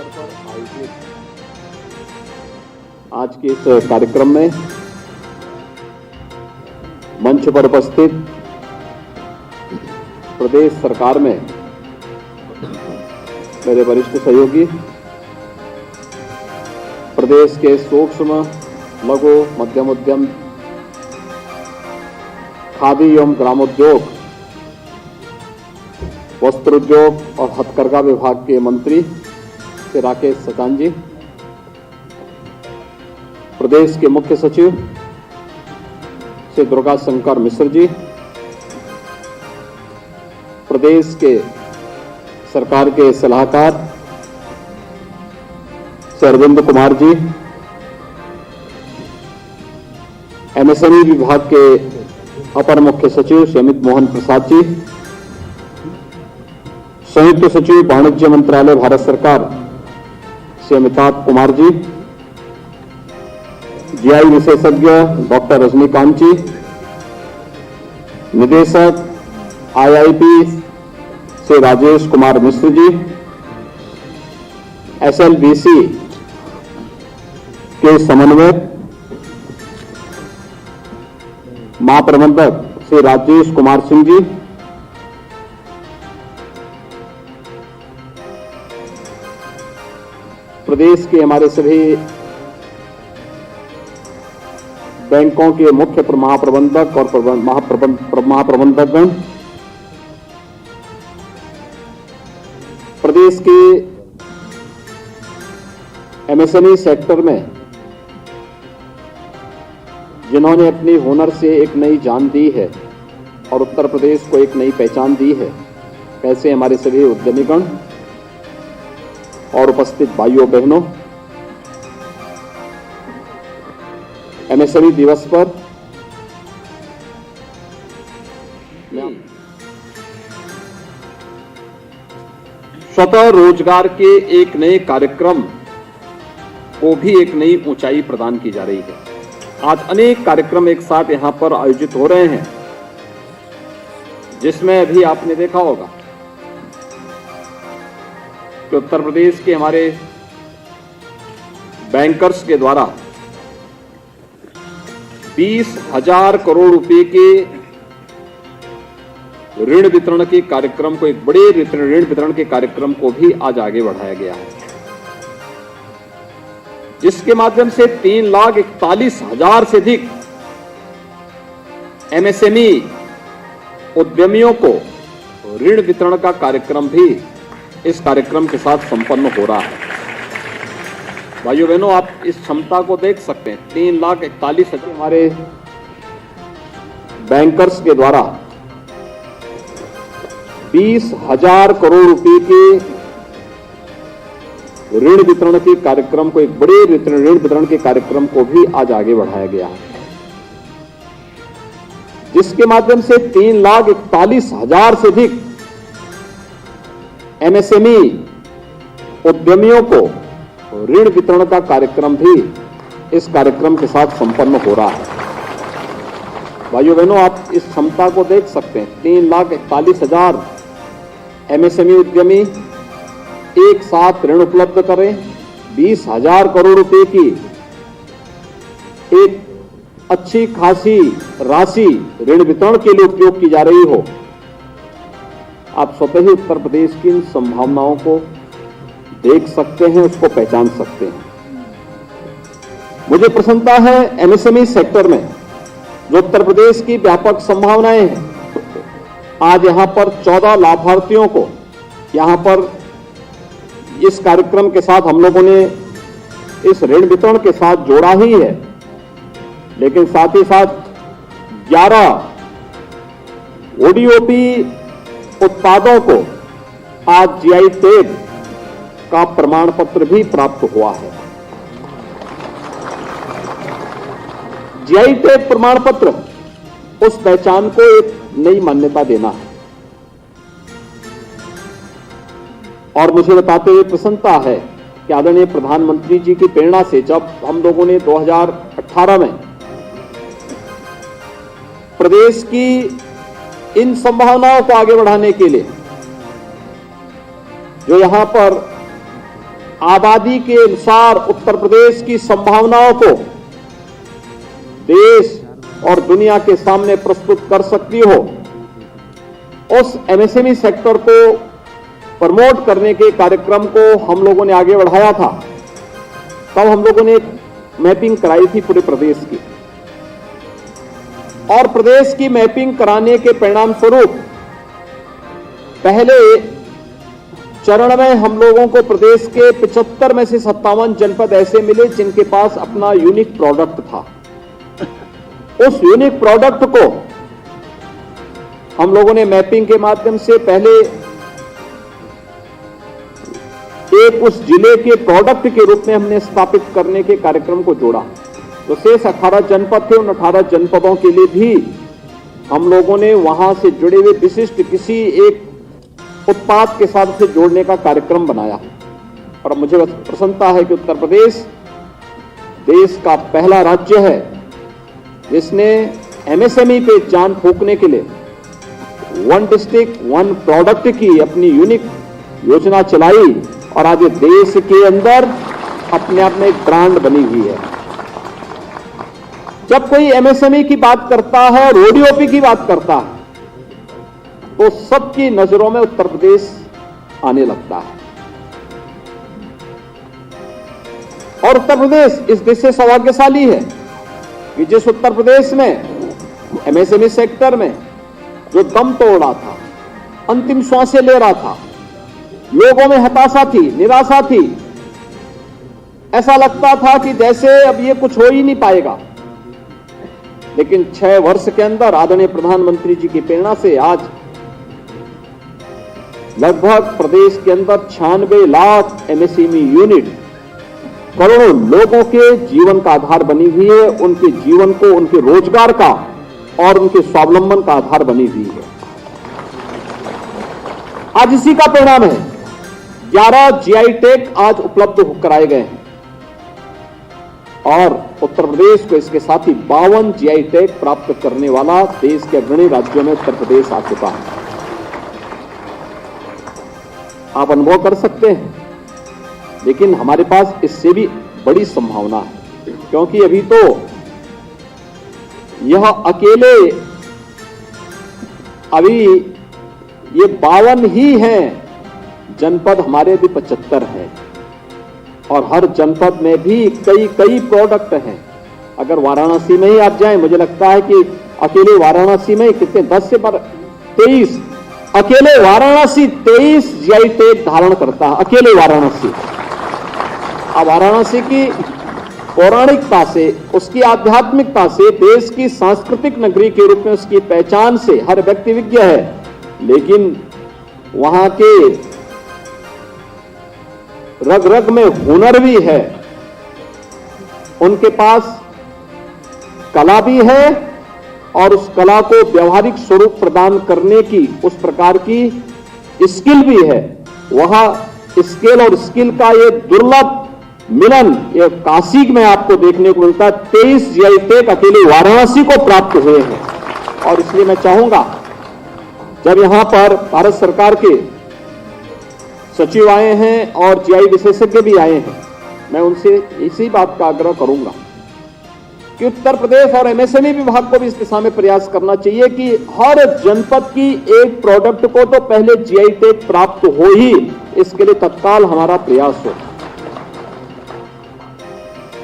अवसर पर आयोजित आज के इस कार्यक्रम में मंच पर उपस्थित प्रदेश सरकार में मेरे वरिष्ठ सहयोगी, प्रदेश के सूक्ष्म, लघु, मध्यम उद्यम, खादी एवं ग्रामोद्योग, वस्त्र उद्योग और हथकरघा विभाग के मंत्री श्री राकेश सचान जी, प्रदेश के मुख्य सचिव श्री दुर्गा शंकर मिश्र जी, प्रदेश के सरकार के सलाहकार श्री अरविंद कुमार जी, एमएसएमई विभाग के अपर मुख्य सचिव श्री अमित मोहन प्रसाद जी, संयुक्त सचिव वाणिज्य मंत्रालय भारत सरकार श्री अमिताभ कुमार जी, जीआई विशेषज्ञ डॉक्टर रजनीकांत जी, निदेशक आईआईपी श्री राजेश कुमार मिश्र जी, एसएलबीसी के समन्वयक महाप्रबंधक श्री राजेश कुमार सिंह जी, प्रदेश के हमारे सभी बैंकों के मुख्य महाप्रबंधक और महाप्रबंधकगण, प्रदेश के एमएसएमई सेक्टर में जिन्होंने अपनी हुनर से एक नई जान दी है और उत्तर प्रदेश को एक नई पहचान दी है, कैसे हमारे सभी उद्यमीगण और उपस्थित भाइयों बहनों, एमएसएमई दिवस पर स्वतः रोजगार के एक नए कार्यक्रम को भी एक नई ऊंचाई प्रदान की जा रही है। आज अनेक कार्यक्रम एक साथ यहां पर आयोजित हो रहे हैं, जिसमें अभी आपने देखा होगा कि उत्तर प्रदेश के हमारे बैंकर्स के द्वारा 20,000 करोड़ रुपए के ऋण वितरण के कार्यक्रम को, एक बड़े ऋण वितरण के कार्यक्रम को भी आज आगे बढ़ाया गया है, जिसके माध्यम से 3,41,000 से अधिक एमएसएमई उद्यमियों को ऋण वितरण का कार्यक्रम भी इस कार्यक्रम के साथ संपन्न हो रहा है। भाइयों बहनों, आप इस क्षमता को देख सकते हैं। 3,41,000 हमारे बैंकर्स के द्वारा 20,000 करोड़ रुपए के ऋण वितरण के कार्यक्रम को, एक बड़े ऋण वितरण के कार्यक्रम को भी आज आगे बढ़ाया गया है, जिसके माध्यम से 3,41,000 से अधिक एमएसएमई उद्यमियों को ऋण वितरण का कार्यक्रम भी इस कार्यक्रम के साथ संपन्न हो रहा है। भाइयों बहनों, आप इस क्षमता को देख सकते हैं। 3,41,000 एमएसएमई उद्यमी एक साथ ऋण उपलब्ध करें, 20,000 करोड़ रुपए की एक अच्छी खासी राशि ऋण वितरण के लिए उपयोग की जा रही हो। आप स्वतः ही उत्तर प्रदेश की इन संभावनाओं को देख सकते हैं, उसको पहचान सकते हैं। मुझे प्रसन्नता है एमएसएमई सेक्टर में जो उत्तर प्रदेश की व्यापक संभावनाएं हैं। आज यहां पर 14 लाभार्थियों को यहां पर इस कार्यक्रम के साथ हम लोगों ने इस ऋण वितरण के साथ जोड़ा ही है, लेकिन साथ ही साथ 11 ओडीओपी उत्पादों को आज जीआई टैग का प्रमाण पत्र भी प्राप्त हुआ है। जीआई टैग प्रमाण पत्र उस पहचान को एक नई मान्यता देना है, और मुझे बताते हुए प्रसन्नता है कि आदरणीय प्रधानमंत्री जी की प्रेरणा से जब हम लोगों ने 2018 में प्रदेश की इन संभावनाओं को आगे बढ़ाने के लिए जो यहां पर आबादी के अनुसार उत्तर प्रदेश की संभावनाओं को देश और दुनिया के सामने प्रस्तुत कर सकती हो, उस एमएसएमई सेक्टर को प्रमोट करने के कार्यक्रम को हम लोगों ने आगे बढ़ाया था। तब हम लोगों ने एक मैपिंग कराई थी पूरे प्रदेश की, और प्रदेश की मैपिंग कराने के परिणाम स्वरूप पहले चरण में हम लोगों को प्रदेश के 75 में से 57 जनपद ऐसे मिले जिनके पास अपना यूनिक प्रोडक्ट था। उस यूनिक प्रोडक्ट को हम लोगों ने मैपिंग के माध्यम से पहले एक उस जिले के प्रोडक्ट के रूप में हमने स्थापित करने के कार्यक्रम को जोड़ा। तो शेष 18 जनपद थे, उन 18 जनपदों के लिए भी हम लोगों ने वहां से जुड़े हुए विशिष्ट किसी एक उत्पाद के साथ से जोड़ने का कार्यक्रम बनाया। और मुझे प्रसन्नता है कि उत्तर प्रदेश देश का पहला राज्य है जिसने एमएसएमई पे जान फूंकने के लिए वन डिस्ट्रिक्ट वन प्रोडक्ट की अपनी यूनिक योजना चलाई, और आज देश के अंदर अपने आप में एक ब्रांड बनी हुई है। जब कोई एमएसएमई की बात करता है और ओडीओपी की बात करता है तो सबकी नजरों में उत्तर प्रदेश आने लगता है। और उत्तर प्रदेश इस देश से सौभाग्यशाली है कि जिस उत्तर प्रदेश में एमएसएमई सेक्टर में जो दम तोड़ रहा था, अंतिम श्वासें ले रहा था, लोगों में हताशा थी, निराशा थी, ऐसा लगता था कि जैसे अब ये कुछ हो ही नहीं पाएगा, लेकिन 6 वर्ष के अंदर आदरणीय प्रधानमंत्री जी की प्रेरणा से आज लगभग प्रदेश के अंदर 96 लाख एमएसएमई यूनिट करोड़ों लोगों के जीवन का आधार बनी हुई है, उनके जीवन को, उनके रोजगार का और उनके स्वावलंबन का आधार बनी हुई है। आज इसी का परिणाम है 11 जीआई टैग आज उपलब्ध कराए गए हैं, और उत्तर प्रदेश को इसके साथ ही 52 जीआई टैग प्राप्त करने वाला देश के अग्रणी राज्यों में उत्तर प्रदेश आ चुका है। आप अनुभव कर सकते हैं, लेकिन हमारे पास इससे भी बड़ी संभावना है, क्योंकि अभी तो यह अकेले अभी ये 52 ही हैं, जनपद हमारे अभी 75 हैं, और हर जनपद में भी कई कई प्रोडक्ट हैं। अगर वाराणसी में ही आप जाएं, मुझे लगता है कि अकेले वाराणसी में कितने 10 से 23, अकेले वाराणसी 23 जीआई टैग धारण करता है, अकेले वाराणसी। अब वाराणसी की पौराणिकता से, उसकी आध्यात्मिकता से, देश की सांस्कृतिक नगरी के रूप में उसकी पहचान से हर व्यक्ति विज्ञ है, लेकिन वहां के रग रग में हुनर भी है, उनके पास कला भी है, और उस कला को व्यवहारिक स्वरूप प्रदान करने की उस प्रकार की स्किल भी है। वहां स्किल और स्किल का ये दुर्लभ मिलन ये काशी में आपको देखने को मिलता है। 23 जीआई टैग अकेले वाराणसी को प्राप्त हुए हैं, और इसलिए मैं चाहूंगा जब यहां पर भारत सरकार के सचिव आए हैं और जीआई विशेषज्ञ भी आए हैं, मैं उनसे इसी बात का आग्रह करूंगा कि उत्तर प्रदेश और एमएसएमई विभाग को भी इस दिशा में प्रयास करना चाहिए कि हर जनपद की एक प्रोडक्ट को तो पहले जीआई टैग प्राप्त हो ही, इसके लिए तत्काल हमारा प्रयास हो।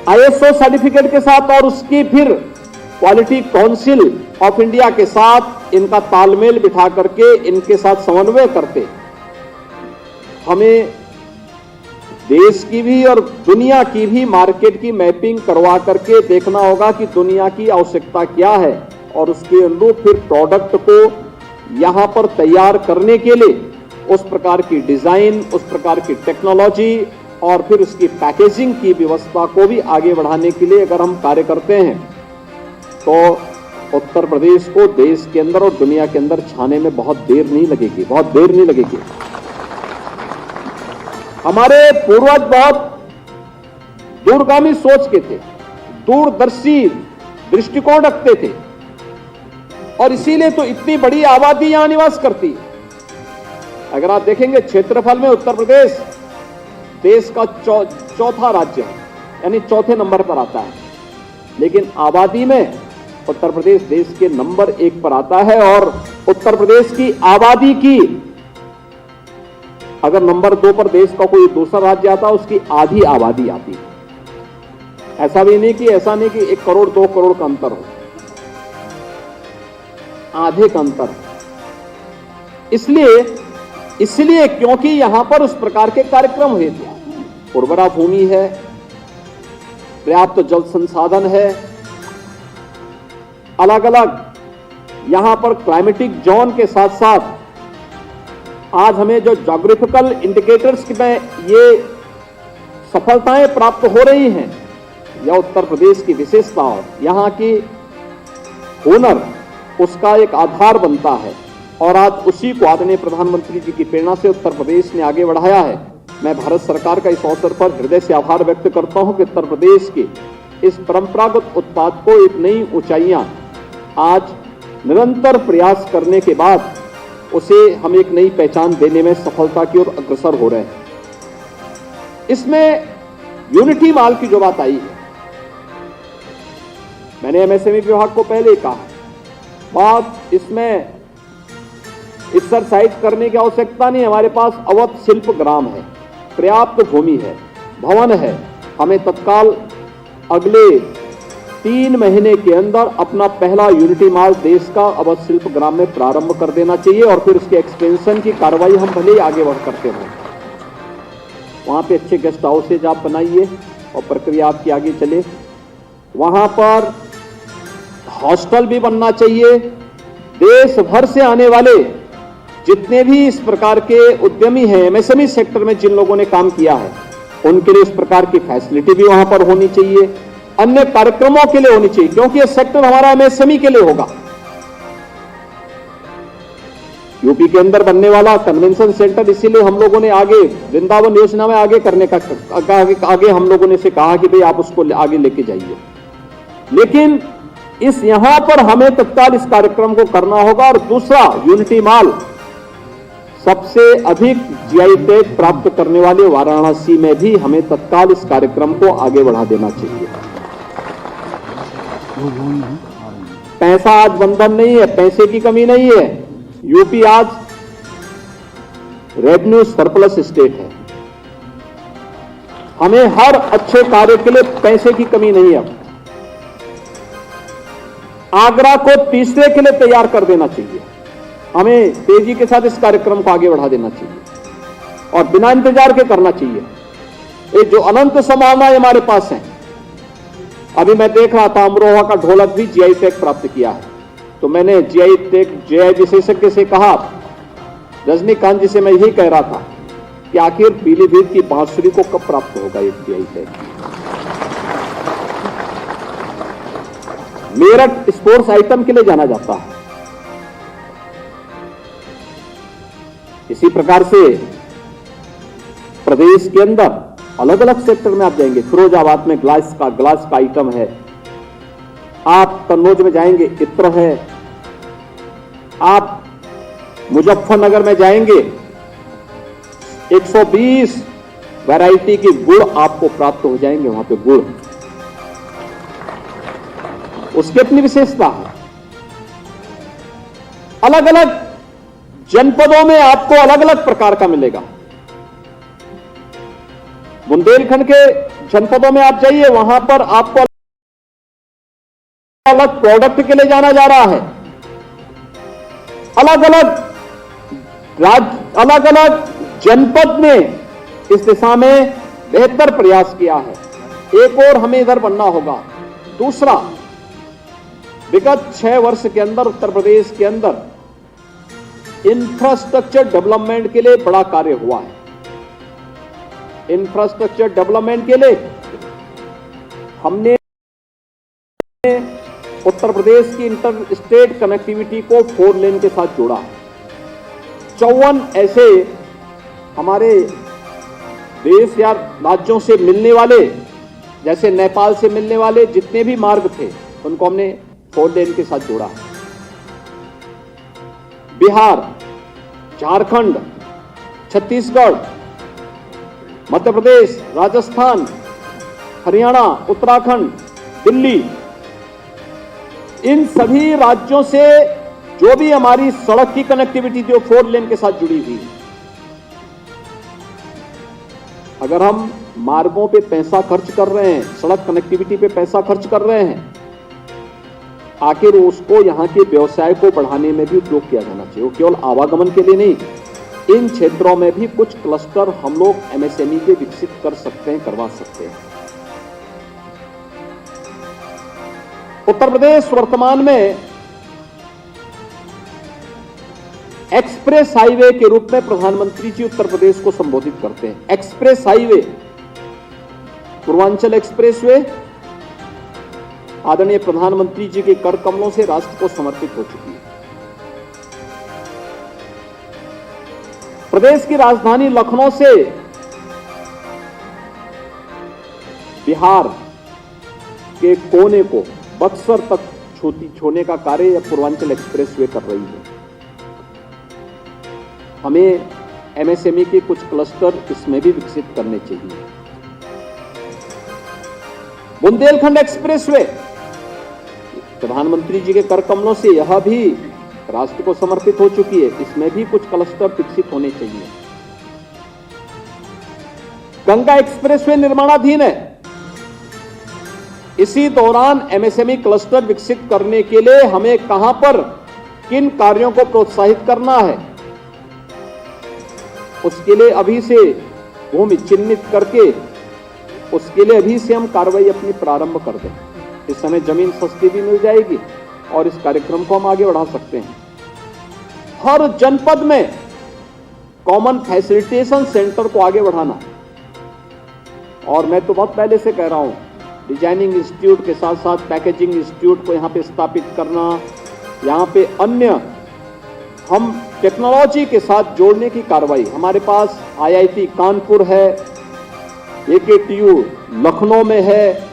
आईएसओ सर्टिफिकेट के साथ और उसकी फिर क्वालिटी काउंसिल ऑफ इंडिया के साथ इनका तालमेल बिठा करके इनके साथ समन्वय करते हमें देश की भी और दुनिया की भी मार्केट की मैपिंग करवा करके देखना होगा कि दुनिया की आवश्यकता क्या है, और उसके अनुरूप फिर प्रोडक्ट को यहां पर तैयार करने के लिए उस प्रकार की डिजाइन, उस प्रकार की टेक्नोलॉजी और फिर उसकी पैकेजिंग की व्यवस्था को भी आगे बढ़ाने के लिए अगर हम कार्य करते हैं तो उत्तर प्रदेश को देश के अंदर और दुनिया के अंदर छाने में बहुत देर नहीं लगेगी, बहुत देर नहीं लगेगी। हमारे पूर्वज बहुत दूरगामी सोच के थे, दूरदर्शी दृष्टिकोण रखते थे, और इसीलिए तो इतनी बड़ी आबादी यहां निवास करती है। अगर आप देखेंगे क्षेत्रफल में उत्तर प्रदेश देश का चौथा राज्य है, यानी चौथे नंबर पर आता है, लेकिन आबादी में उत्तर प्रदेश देश के नंबर 1 पर आता है। और उत्तर प्रदेश की आबादी की अगर नंबर 2 पर देश का कोई दूसरा राज्य आता है, उसकी आधी आबादी आती है। ऐसा नहीं कि 1 करोड़ 2 करोड़ का अंतर हो, आधे का अंतर। इसलिए क्योंकि यहां पर उस प्रकार के कार्यक्रम हुए थे। उर्वरा भूमि है, पर्याप्त जल संसाधन है, अलग अलग यहां पर क्लाइमेटिक जोन के साथ साथ आज हमें जो ज्योग्राफिकल इंडिकेटर्स में ये सफलताएं प्राप्त हो रही हैं, यह उत्तर प्रदेश की विशेषता और यहां की हुनर उसका एक आधार बनता है। और आज उसी को आदरणीय प्रधानमंत्री जी की प्रेरणा से उत्तर प्रदेश ने आगे बढ़ाया है। मैं भारत सरकार का इस अवसर पर हृदय से आभार व्यक्त करता हूं कि उत्तर प्रदेश के इस परंपरागत उत्पाद को एक नई ऊंचाइयां आज निरंतर प्रयास करने के बाद उसे हम एक नई पहचान देने में सफलता की ओर अग्रसर हो रहे हैं। इसमें यूनिटी माल की जो बात आई है, मैंने एमएसएमई विभाग को पहले कहा, बात इसमें एक्सरसाइज करने की आवश्यकता नहीं। हमारे पास अवध शिल्प ग्राम है, पर्याप्त भूमि है, भवन है। हमें तत्काल अगले 3 महीने के अंदर अपना पहला यूनिटी माल देश का अवध शिल्प ग्राम में प्रारंभ कर देना चाहिए और फिर उसके एक्सपेंशन की कार्रवाई हम भले ही आगे बढ़ करते हो। वहां पे अच्छे गेस्ट हाउसेज आप बनाइए और प्रक्रिया आपकी आगे चले। वहां पर हॉस्टल भी बनना चाहिए। देश भर से आने वाले जितने भी इस प्रकार के उद्यमी हैं, एमएसएमई सेक्टर में जिन लोगों ने काम किया है, उनके लिए इस प्रकार की फैसिलिटी भी वहां पर होनी चाहिए, अन्य कार्यक्रमों के लिए होनी चाहिए, क्योंकि यह सेक्टर हमारा एमएसएमई के लिए होगा। यूपी के अंदर बनने वाला कन्वेंशन सेंटर, इसीलिए हम लोगों ने आगे वृंदावन योजना में आगे करने का आगे हम लोगों ने से कहा कि भाई आप उसको आगे लेके जाइए। लेकिन इस यहां पर हमें तत्काल इस कार्यक्रम को करना होगा। और दूसरा, यूनिटी माल सबसे अधिक जीआई टैग प्राप्त करने वाले वाराणसी में भी हमें तत्काल इस कार्यक्रम को आगे बढ़ा देना चाहिए। पैसा आज बंधन नहीं है, पैसे की कमी नहीं है। यूपी आज रेवेन्यू सरप्लस स्टेट है। हमें हर अच्छे कार्य के लिए पैसे की कमी नहीं है। आगरा को तीसरे के लिए तैयार कर देना चाहिए। हमें तेजी के साथ इस कार्यक्रम को आगे बढ़ा देना चाहिए और बिना इंतजार के करना चाहिए। ये जो अनंत संभावनाएं हमारे पास हैं, अभी मैं देख रहा था अमरोहा का ढोलक भी जीआई टैग प्राप्त किया है। तो मैंने जीआई टैग जीआई विशेषज्ञ से कहा, रजनीकांत जी से मैं यही कह रहा था कि आखिर पीलीभीत की बांसुरी को कब प्राप्त होगा एक GI tag. Meerut sports item के लिए जाना जाता है। इसी प्रकार से प्रदेश के अंदर अलग अलग सेक्टर में आप जाएंगे। फिरोजाबाद में ग्लास का आइटम है। आप कन्नौज में जाएंगे, इत्र है। आप मुजफ्फरनगर में जाएंगे, 120 वैरायटी के गुड़ आपको प्राप्त हो जाएंगे। वहां पे गुड़ उसकी अपनी विशेषता है। अलग अलग जनपदों में आपको अलग अलग प्रकार का मिलेगा। बुंदेलखंड के जनपदों में आप जाइए, वहां पर आपको अलग प्रोडक्ट के लिए जाना जा रहा है। अलग अलग जनपद ने इस दिशा में बेहतर प्रयास किया है। एक और हमें इधर बनना होगा। दूसरा, विगत 6 वर्ष के अंदर उत्तर प्रदेश के अंदर इंफ्रास्ट्रक्चर डेवलपमेंट के लिए बड़ा कार्य हुआ है। इंफ्रास्ट्रक्चर डेवलपमेंट के लिए हमने उत्तर प्रदेश की इंटर स्टेट कनेक्टिविटी को 4 लेन के साथ जोड़ा। 54 ऐसे हमारे देश या राज्यों से मिलने वाले, जैसे नेपाल से मिलने वाले जितने भी मार्ग थे, उनको हमने 4 लेन के साथ जोड़ा। बिहार, झारखंड, छत्तीसगढ़, मध्य प्रदेश, राजस्थान, हरियाणा, उत्तराखंड, दिल्ली, इन सभी राज्यों से जो भी हमारी सड़क की कनेक्टिविटी जो 4 लेन के साथ जुड़ी हुई, अगर हम मार्गों पे पैसा खर्च कर रहे हैं, सड़क कनेक्टिविटी पे पैसा खर्च कर रहे हैं, आखिर उसको यहां के व्यवसाय को बढ़ाने में भी उपयोग किया जाना चाहिए। वो केवल आवागमन के लिए नहीं, इन क्षेत्रों में भी कुछ क्लस्टर हम लोग एमएसएमई के विकसित कर सकते हैं, करवा सकते हैं। उत्तर प्रदेश वर्तमान में एक्सप्रेस हाईवे के रूप में प्रधानमंत्री जी उत्तर प्रदेश को संबोधित करते हैं। एक्सप्रेस हाईवे, पूर्वांचल एक्सप्रेसवे आदरणीय प्रधानमंत्री जी के कर कमलों से राष्ट्र को समर्पित हो चुकी है। प्रदेश की राजधानी लखनऊ से बिहार के कोने को बक्सर तक छूने का कार्य पूर्वांचल एक्सप्रेसवे कर रही है। हमें एमएसएमई के कुछ क्लस्टर इसमें भी विकसित करने चाहिए। बुंदेलखंड एक्सप्रेसवे, प्रधानमंत्री जी के कर कमलों से यह भी राष्ट्र को समर्पित हो चुकी है, इसमें भी कुछ क्लस्टर विकसित होने चाहिए। गंगा एक्सप्रेसवे निर्माणाधीन है, इसी दौरान एमएसएमई क्लस्टर विकसित करने के लिए हमें कहां पर किन कार्यों को प्रोत्साहित करना है, उसके लिए अभी से भूमि चिन्हित करके उसके लिए अभी से हम कार्रवाई अपनी प्रारंभ कर दें। इस समय जमीन सस्ती भी मिल जाएगी और इस कार्यक्रम को हम आगे बढ़ा सकते हैं। हर जनपद में कॉमन फैसिलिटेशन सेंटर को आगे बढ़ाना, और मैं तो बहुत पहले से कह रहा हूं, डिजाइनिंग इंस्टीट्यूट के साथ साथ पैकेजिंग इंस्टीट्यूट को यहां पे स्थापित करना, यहां पे अन्य हम टेक्नोलॉजी के साथ जोड़ने की कार्रवाई। हमारे पास आईआईटी कानपुर है, एकेटीयू लखनऊ में है,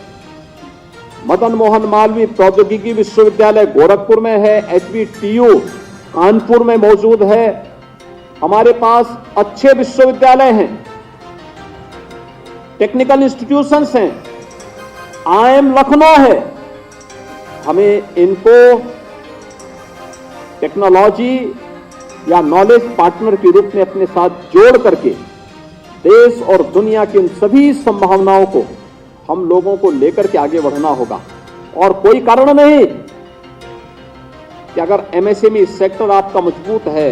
मदन मोहन मालवीय प्रौद्योगिकी विश्वविद्यालय गोरखपुर में है, एचबीटीयू कानपुर में मौजूद है। हमारे पास अच्छे विश्वविद्यालय हैं, टेक्निकल इंस्टीट्यूशंस हैं, आईएम लखनऊ है। हमें इनको टेक्नोलॉजी या नॉलेज पार्टनर के रूप में अपने साथ जोड़ करके देश और दुनिया की उन सभी संभावनाओं को हम लोगों को लेकर के आगे बढ़ना होगा। और कोई कारण नहीं कि अगर एमएसएमई सेक्टर आपका मजबूत है,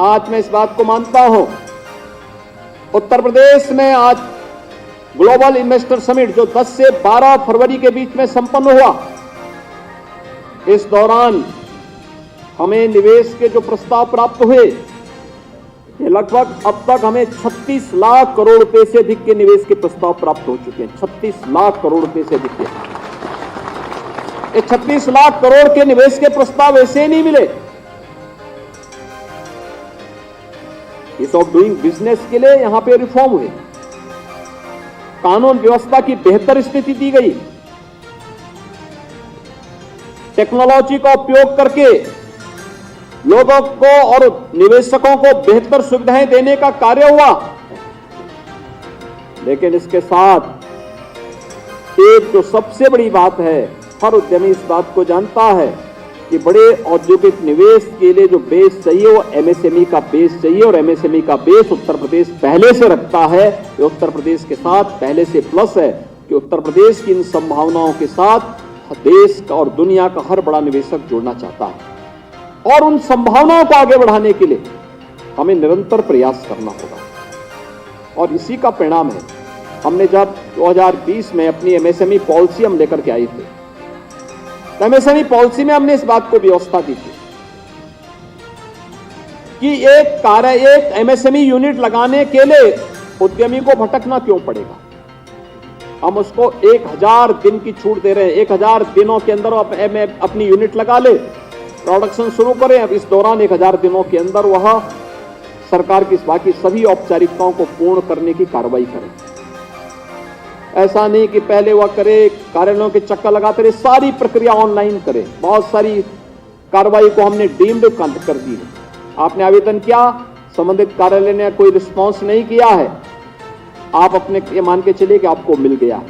आज मैं इस बात को मानता हूं, उत्तर प्रदेश में आज ग्लोबल इन्वेस्टर समिट जो 10 से 12 फरवरी के बीच में संपन्न हुआ, इस दौरान हमें निवेश के जो प्रस्ताव प्राप्त हुए, ये लगभग अब तक हमें 36 लाख करोड़ रुपए से अधिक के निवेश के प्रस्ताव प्राप्त हो चुके हैं। 36 लाख करोड़ रुपए से अधिक के। ये 36 लाख करोड़ के निवेश के प्रस्ताव ऐसे नहीं मिले, इस ऑफ डूइंग बिजनेस के लिए यहां पे रिफॉर्म हुए, कानून व्यवस्था की बेहतर स्थिति दी गई, टेक्नोलॉजी का उपयोग करके लोगों को और निवेशकों को बेहतर सुविधाएं देने का कार्य हुआ। लेकिन इसके साथ एक जो सबसे बड़ी बात है, हर उद्यमी इस बात को जानता है कि बड़े औद्योगिक निवेश के लिए जो बेस चाहिए वो एमएसएमई का बेस चाहिए, और एमएसएमई का बेस उत्तर प्रदेश पहले से रखता है। ये उत्तर प्रदेश के साथ पहले से प्लस है कि उत्तर प्रदेश की इन संभावनाओं के साथ देश का और दुनिया का हर बड़ा निवेशक जुड़ना चाहता है, और उन संभावनाओं को आगे बढ़ाने के लिए हमें निरंतर प्रयास करना होगा। और इसी का परिणाम है, हमने जब 2020 में अपनी एमएसएमई पॉलिसी हम लेकर के आए थे, तो एमएसएमई पॉलिसी में हमने इस बात को व्यवस्था दी थी कि एक एमएसएमई यूनिट लगाने के लिए उद्यमी को भटकना क्यों पड़ेगा। हम उसको 1000 दिन की छूट दे रहे हैं, 1000 दिनों के अंदर अपनी यूनिट लगा ले, प्रोडक्शन शुरू करें। अब इस दौरान 1000 दिनों के अंदर वह सरकार की बाकी सभी औपचारिकताओं को पूर्ण करने की कार्रवाई करें। ऐसा नहीं कि पहले वह करे, कार्यालयों के चक्कर लगाते रहे, सारी प्रक्रिया ऑनलाइन करे। बहुत सारी कार्रवाई को हमने डीम्ड कर दी है। आपने आवेदन किया, संबंधित कार्यालय ने कोई रिस्पॉन्स नहीं किया है, आप अपने ये मान के चलिए कि आपको मिल गया,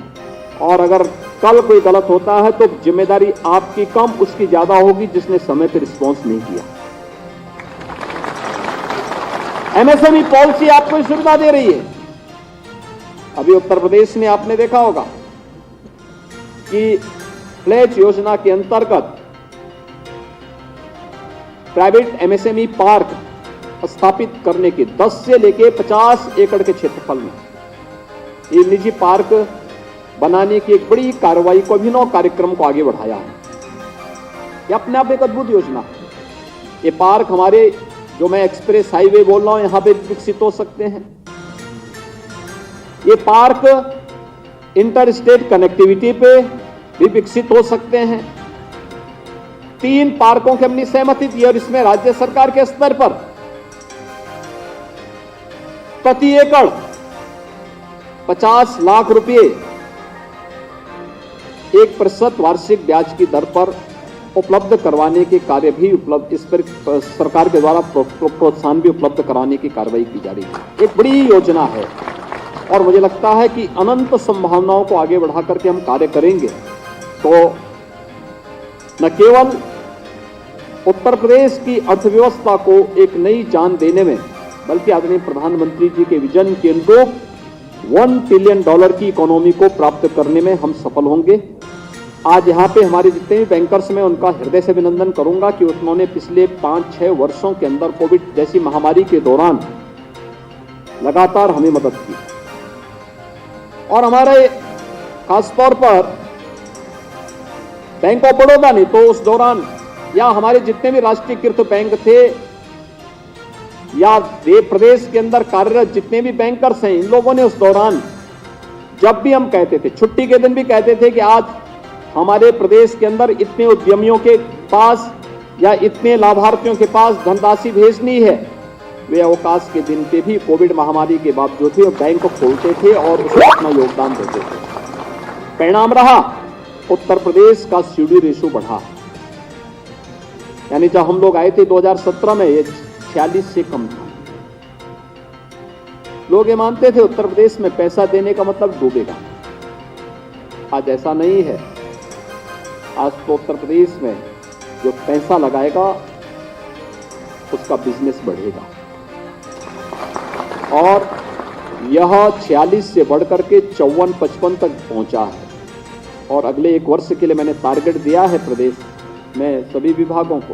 और अगर कल कोई गलत होता है तो जिम्मेदारी आपकी कम उसकी ज्यादा होगी जिसने समय पर रिस्पॉन्स नहीं किया। एमएसएमई पॉलिसी आपको सुविधा दे रही है। अभी उत्तर प्रदेश में आपने देखा होगा कि प्लेज योजना के अंतर्गत प्राइवेट एमएसएमई पार्क स्थापित करने के 10 से लेके 50 एकड़ के क्षेत्रफल में ये निजी पार्क बनाने की एक बड़ी कार्रवाई को, अभिनव कार्यक्रम को आगे बढ़ाया है। ये अपने आप एक अद्भुत योजना है। ये पार्क हमारे जो मैं एक्सप्रेस हाईवे बोल रहा हूं यहां पे विकसित हो सकते हैं। ये पार्क इंटर स्टेट कनेक्टिविटी पे भी विकसित हो सकते हैं। 3 पार्कों की हमने सहमति दी और इसमें राज्य सरकार के स्तर पर प्रति एकड़ 50 लाख रुपए 1% वार्षिक ब्याज की दर पर उपलब्ध करवाने के कार्य भी उपलब्ध, इस पर सरकार के द्वारा प्रोत्साहन भी उपलब्ध कराने की कार्रवाई की जा रही है। एक बड़ी योजना है और मुझे लगता है कि अनंत संभावनाओं को आगे बढ़ा करके हम कार्य करेंगे तो न केवल उत्तर प्रदेश की अर्थव्यवस्था को एक नई जान देने में, बल्कि आदरणीय प्रधानमंत्री जी के विजन के अनुरूप $1 ट्रिलियन की इकोनॉमी को प्राप्त करने में हम सफल होंगे। आज यहाँ पे हमारे जितने भी बैंकर्स में उनका हृदय से अभिनंदन करूंगा कि उन्होंने पिछले 5-6 वर्षों के अंदर कोविड जैसी महामारी के दौरान लगातार हमें मदद की, और हमारे खासतौर पर बैंक ऑफ बड़ौदा ने तो उस दौरान, या हमारे जितने भी राष्ट्रीयकृत बैंक थे या प्रदेश के अंदर कार्यरत जितने भी बैंकर्स हैं, इन लोगों ने उस दौरान जब भी हम कहते थे, छुट्टी के दिन भी कहते थे कि आज हमारे प्रदेश के अंदर इतने उद्यमियों के पास या इतने लाभार्थियों के पास धनराशि भेजनी है, वे अवकाश के दिन पे भी कोविड महामारी के बावजूद भी बैंक खोलते थे और उसमें अपना योगदान देते थे। परिणाम रहा उत्तर प्रदेश का सीडी रेशो बढ़ा, यानी जब हम लोग आए थे 2017 में ये 46 से कम था। लोग ये मानते थे उत्तर प्रदेश में पैसा देने का मतलब डूबेगा। आज ऐसा नहीं है। आज तो उत्तर प्रदेश में जो पैसा लगाएगा उसका बिजनेस बढ़ेगा, और यह 46 से बढ़कर के 54-55 तक पहुंचा है। और अगले 1 वर्ष के लिए मैंने टारगेट दिया है प्रदेश में सभी विभागों को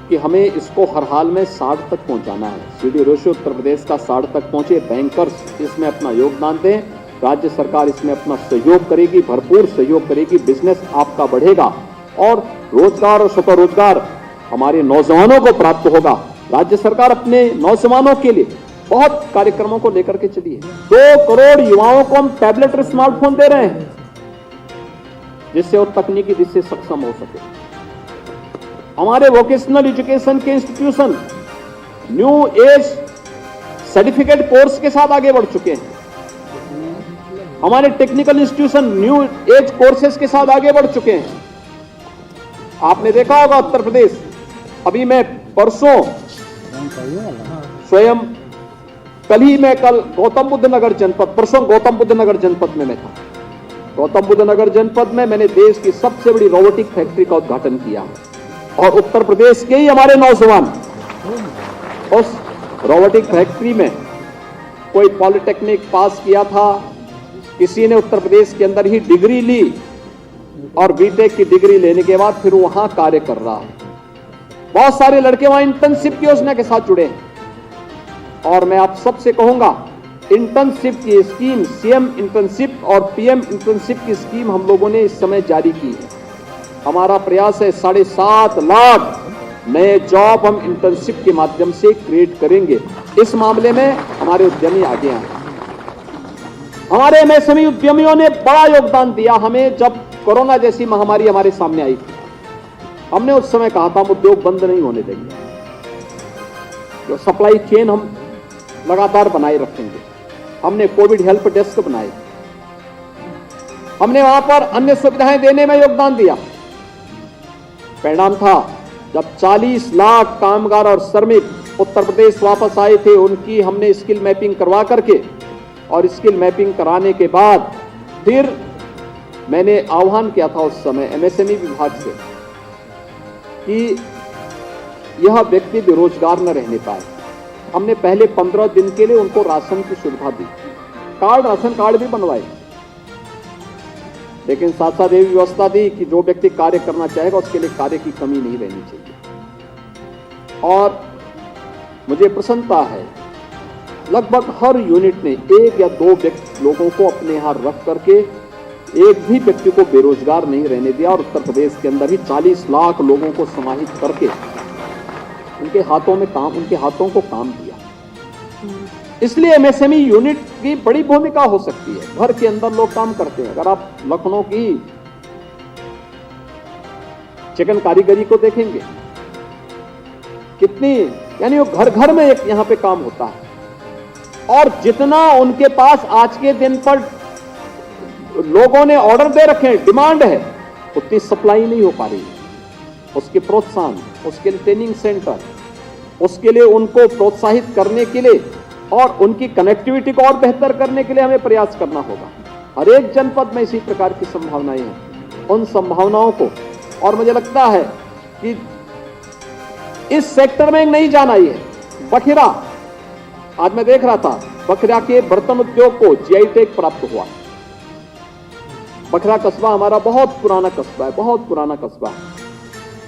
कि हमें इसको हर हाल में 60 तक पहुंचाना है। सीडी रेशो उत्तर प्रदेश का 60 तक पहुंचे। बैंकर्स इसमें अपना योगदान दें, राज्य सरकार इसमें अपना सहयोग करेगी, भरपूर सहयोग करेगी, बिजनेस आपका बढ़ेगा और रोजगार और स्वतः रोजगार हमारे नौजवानों को प्राप्त होगा। राज्य सरकार अपने नौजवानों के लिए बहुत कार्यक्रमों को लेकर के चली है। 2 करोड़ युवाओं को हम टैबलेट और स्मार्टफोन दे रहे हैं जिससे वो तकनीकी दृष्टि से सक्षम हो सके। हमारे वोकेशनल एजुकेशन के institution new age certificate course के साथ आगे बढ़ चुके हैं। हमारे technical institution new age courses के साथ आगे बढ़ चुके हैं। आपने देखा होगा उत्तर प्रदेश, अभी मैं परसों स्वयं कल गौतम बुद्ध नगर जनपद, परसों गौतम बुद्ध नगर जनपद में मैं था। गौतम बुद्ध नगर जनपद में मैंने देश की सबसे बड़ी रोबोटिक फैक्ट्री का उद्घाटन किया और उत्तर प्रदेश के ही हमारे नौजवान उस रोबोटिक फैक्ट्री में, कोई पॉलिटेक्निक पास किया था, किसी ने उत्तर प्रदेश के अंदर ही डिग्री ली और बीटेक की डिग्री लेने के बाद फिर वहां कार्य कर रहा है। बहुत सारे लड़के वहां इंटर्नशिप की योजना के साथ जुड़े हैं और मैं आप सबसे कहूंगा इंटर्नशिप की स्कीम, सीएम इंटर्नशिप और पीएम इंटर्नशिप की स्कीम हम लोगों ने इस समय जारी की है। हमारा प्रयास है 7.5 लाख नए जॉब हम इंटर्नशिप के माध्यम से क्रिएट करेंगे। इस मामले में हमारे उद्यमी आगे आए। हमारे एमएसएमई उद्यमियों ने बड़ा योगदान दिया हमें। जब कोरोना जैसी महामारी हमारे सामने आई थी, हमने उस समय कहा था हम उद्योग बंद नहीं होने देंगे, जो सप्लाई चेन हम लगातार बनाए रखेंगे। हमने कोविड हेल्प डेस्क बनाए, हमने वहां पर अन्य सुविधाएं देने में योगदान दिया। परिणाम था जब 40 लाख कामगार और श्रमिक उत्तर प्रदेश वापस आए थे, उनकी हमने स्किल मैपिंग करवा करके और स्किल मैपिंग कराने के बाद फिर मैंने आह्वान किया था उस समय एमएसएमई विभाग से कि यह व्यक्ति बेरोजगार न रहने पाए। हमने पहले 15 दिन के लिए उनको राशन की सुविधा दी, राशन कार्ड भी बनवाए, लेकिन साथ साथ ये व्यवस्था दी कि जो व्यक्ति कार्य करना चाहेगा उसके लिए कार्य की कमी नहीं रहनी चाहिए। और मुझे प्रसन्नता है, लगभग हर यूनिट ने 1 या 2 लोगों को अपने यहां रख करके एक भी व्यक्ति को बेरोजगार नहीं रहने दिया और उत्तर प्रदेश के अंदर ही 40 लाख लोगों को समाहित करके उनके हाथों को काम दिया। इसलिए एमएसएमई यूनिट की बड़ी भूमिका हो सकती है। घर के अंदर लोग काम करते हैं। अगर आप लखनऊ की चिकन कारीगरी को देखेंगे, कितनी, यानी वो घर घर में एक यहां पे काम होता है, और जितना उनके पास आज के दिन पर लोगों ने ऑर्डर दे रखे हैं, डिमांड है, उतनी सप्लाई नहीं हो पा रही है। उसके प्रोत्साहन, उसके लिए ट्रेनिंग सेंटर, उसके लिए उनको प्रोत्साहित करने के लिए और उनकी कनेक्टिविटी को और बेहतर करने के लिए हमें प्रयास करना होगा। हर एक जनपद में इसी प्रकार की संभावनाएं हैं। उन संभावनाओं को, और मुझे लगता है कि इस सेक्टर में एक नई जान आई है। बखिरा, आज मैं देख रहा था, बखिरा के बर्तन उद्योग को जीआई टैग प्राप्त हुआ। बखरा कस्बा हमारा बहुत पुराना कस्बा है, बहुत पुराना कस्बा है,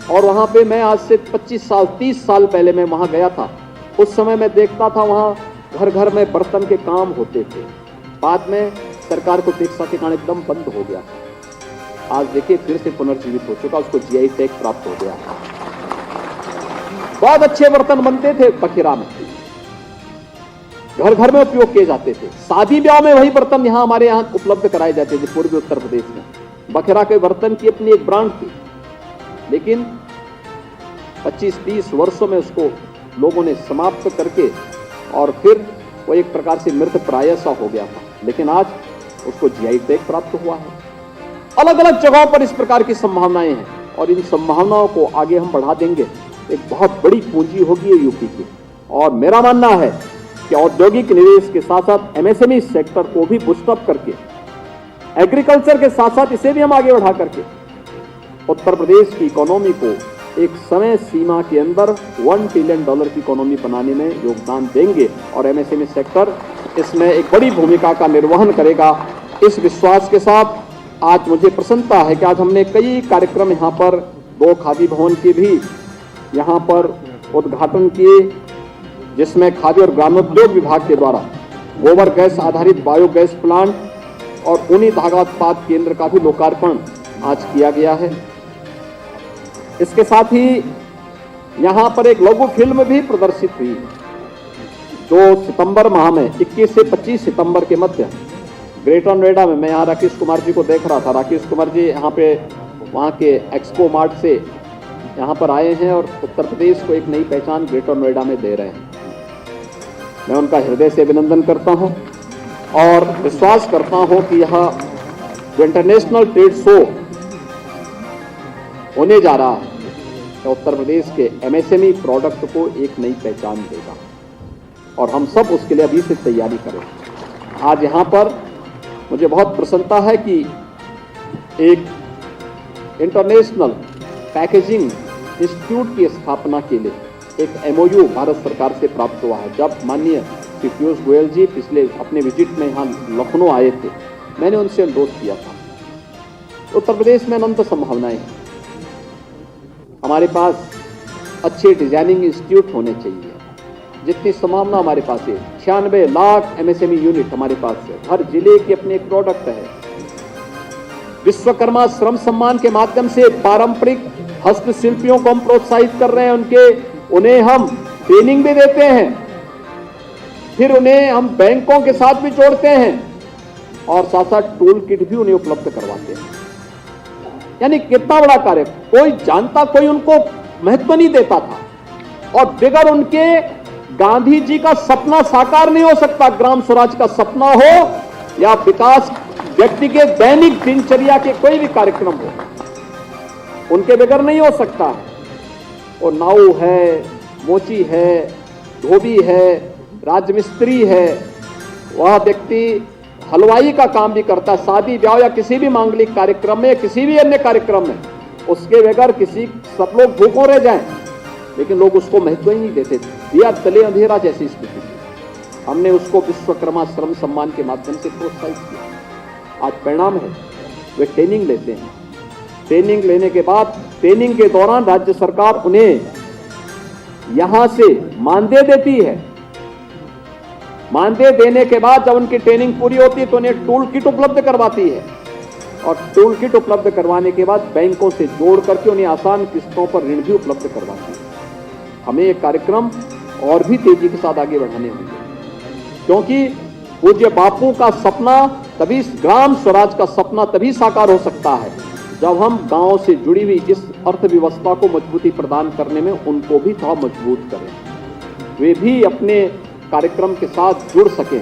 और वहां पे मैं आज से 25 साल 30 साल पहले मैं वहां गया था। उस समय मैं देखता था वहां घर घर में बर्तन के काम होते थे। बाद में सरकार को अपेक्षा के कारण एकदम बंद हो गया। आज देखिए फिर से पुनर्जीवित हो चुका, उसको जीआई टैग प्राप्त हो गया। बहुत अच्छे बर्तन बनते थे बखिरा में, घर घर में उपयोग किए जाते थे। शादी ब्याह में वही बर्तन हमारे यहाँ उपलब्ध कराए जाते थे पूर्वी उत्तर प्रदेश में। बखिरा के बर्तन की अपनी एक ब्रांड थी, लेकिन 25-30 वर्षों में उसको लोगों ने समाप्त करके, और फिर वो एक प्रकार से मृत प्राय सा हो गया था। लेकिन आज उसको जीआई टैग प्राप्त हुआ है। अलग अलग जगहों पर इस प्रकार की संभावनाएं हैं, और इन संभावनाओं को आगे हम बढ़ा देंगे। एक बहुत बड़ी पूंजी होगी यूपी की। और मेरा मानना है कि औद्योगिक निवेश के साथ साथ एमएसएमई सेक्टर को भी बूस्टअप करके, एग्रीकल्चर के साथ साथ इसे भी हम आगे बढ़ा करके उत्तर प्रदेश की इकोनॉमी को एक समय सीमा के अंदर $1 ट्रिलियन की इकोनॉमी बनाने में योगदान देंगे, और एमएसएमई सेक्टर इसमें एक बड़ी भूमिका का निर्वहन करेगा। इस विश्वास के साथ आज मुझे प्रसन्नता है कि आज हमने कई कार्यक्रम यहाँ पर 2 खादी भवन के भी यहाँ पर उद्घाटन किए, जिसमें खादी और ग्रामोद्योग विभाग के द्वारा गोबर गैस आधारित बायोगैस प्लांट और ऊनी धागा उत्पाद केंद्र का भी लोकार्पण आज किया गया है। इसके साथ ही यहाँ पर एक लघु फिल्म भी प्रदर्शित हुई, जो सितंबर माह में 21 से 25 सितंबर के मध्य ग्रेटर नोएडा में, मैं यहाँ राकेश कुमार जी को देख रहा था। राकेश कुमार जी यहाँ पे वहाँ के एक्सपो मार्ट से यहाँ पर आए हैं और उत्तर प्रदेश को एक नई पहचान ग्रेटर नोएडा में दे रहे हैं। मैं उनका हृदय से अभिनंदन करता हूं और विश्वास करता हूं कि यह जो इंटरनेशनल ट्रेड शो होने जा रहा है, तो उत्तर प्रदेश के एमएसएमई प्रोडक्ट को एक नई पहचान देगा, और हम सब उसके लिए अभी से तैयारी करें। आज यहाँ पर मुझे बहुत प्रसन्नता है कि एक इंटरनेशनल पैकेजिंग इंस्टीट्यूट की स्थापना के लिए एक एमओयू भारत सरकार से प्राप्त हुआ है। जब माननीय श्री पीयूष गोयल जी पिछले अपने विजिट में यहाँ लखनऊ आए थे, मैंने उनसे अनुरोध किया था। उत्तर प्रदेश में अनंत संभावनाएं हैं। हमारे पास अच्छे डिजाइनिंग इंस्टीट्यूट होने चाहिए। जितनी संभावना हमारे पास है, 96 लाख एमएसएमई यूनिट हमारे पास है। हर जिले के अपने एक प्रोडक्ट है। विश्वकर्मा श्रम सम्मान के माध्यम से पारंपरिक हस्तशिल्पियों को हम प्रोत्साहित कर रहे हैं। उन्हें हम ट्रेनिंग भी देते हैं, फिर उन्हें हम बैंकों के साथ भी जोड़ते हैं, और साथ साथ टूल किट भी उन्हें उपलब्ध करवाते हैं। यानी कितना बड़ा कार्य। कोई जानता, कोई उनको महत्व नहीं देता था, और बगैर उनके गांधी जी का सपना साकार नहीं हो सकता। ग्राम स्वराज का सपना हो या विकास, व्यक्ति के दैनिक दिनचर्या के कोई भी कार्यक्रम हो, उनके बगैर नहीं हो सकता। और नाऊ है, मोची है, धोबी है, राजमिस्त्री है, वह व्यक्ति हलवाई का काम भी करता है, शादी ब्याह या किसी भी मांगलिक कार्यक्रम में, किसी भी अन्य कार्यक्रम में उसके बगैर सब लोग भूखों रह जाएं, लेकिन लोग उसको महत्व ही नहीं देते। दिया तले अंधेरा जैसी स्थिति थी। हमने उसको विश्वकर्मा श्रम सम्मान के माध्यम से प्रोत्साहित किया। आज परिणाम है, वे ट्रेनिंग लेते हैं। ट्रेनिंग लेने के बाद ट्रेनिंग के दौरान राज्य सरकार उन्हें यहां से मानदेय देती है। मानदेय देने के बाद जब उनकी ट्रेनिंग पूरी होती है तो उन्हें टूल किट उपलब्ध करवाती है, और टूल किट उपलब्ध करवाने के बाद बैंकों से जोड़ करके उन्हें आसान किस्तों पर ऋण भी उपलब्ध करवाती है। हमें ये कार्यक्रम और भी तेजी के साथ आगे बढ़ाने होंगे, क्योंकि पूज्य बापू का सपना तभी, ग्राम स्वराज का सपना तभी साकार हो सकता है जब हम गांव से जुड़ी हुई इस अर्थव्यवस्था को मजबूती प्रदान करने में उनको भी थोड़ा मजबूत करें, वे भी अपने कार्यक्रम के साथ जुड़ सकें।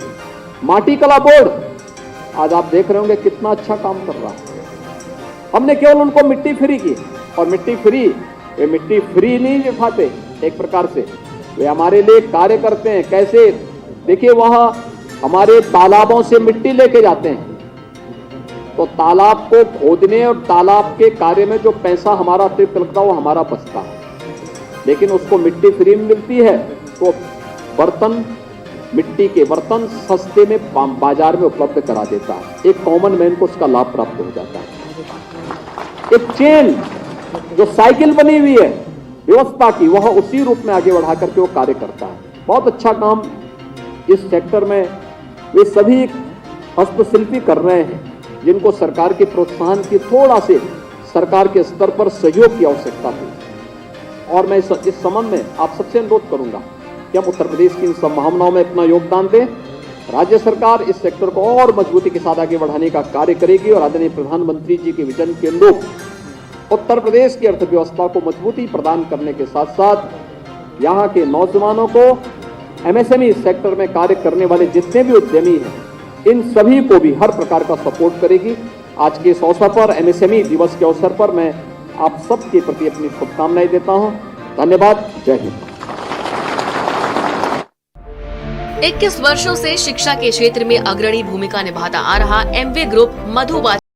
माटी कला बोर्ड आज आप देख रहे होंगे कितना अच्छा काम कर रहा है। हमने केवल उनको मिट्टी फ्री की, और मिट्टी फ्री नहीं दिखाते, एक प्रकार से वे हमारे लिए कार्य करते हैं। कैसे? देखिए, वहां हमारे तालाबों से मिट्टी लेके जाते हैं, तो तालाब को खोदने और तालाब के कार्य में जो पैसा हमारा अतिरिक्त लगता है वो हमारा बचता है, लेकिन उसको मिट्टी फ्री में मिलती है। तो बर्तन, मिट्टी के बर्तन सस्ते में बाजार में उपलब्ध करा देता है। एक कॉमन मैन को उसका लाभ प्राप्त हो जाता है। एक चेन जो साइकिल बनी हुई है व्यवस्था की, वह उसी रूप में आगे बढ़ा करके वो कार्य करता है। बहुत अच्छा काम इस सेक्टर में वे सभी हस्तशिल्पी कर रहे हैं, जिनको सरकार के प्रोत्साहन की थोड़ा से सरकार के स्तर पर सहयोग की आवश्यकता थी। और मैं इस संबंध में आप सबसे अनुरोध करूंगा कि हम उत्तर प्रदेश की इन संभावनाओं में अपना योगदान दें। राज्य सरकार इस सेक्टर को और मजबूती के साथ आगे बढ़ाने का कार्य करेगी, और आदरणीय प्रधानमंत्री जी के विजन के अनुरूप उत्तर प्रदेश की अर्थव्यवस्था को मजबूती प्रदान करने के साथ साथ यहाँ के नौजवानों को, एमएसएमई सेक्टर में कार्य करने वाले जितने भी उद्यमी हैं, इन सभी को भी हर प्रकार का सपोर्ट करेगी। आज के इस अवसर पर, एमएसएमई दिवस के अवसर पर, मैं आप सबके प्रति अपनी शुभकामनाएं देता हूं। धन्यवाद। जय हिंद। 21 वर्षों से शिक्षा के क्षेत्र में अग्रणी भूमिका निभाता आ रहा एमवे ग्रुप मधुबा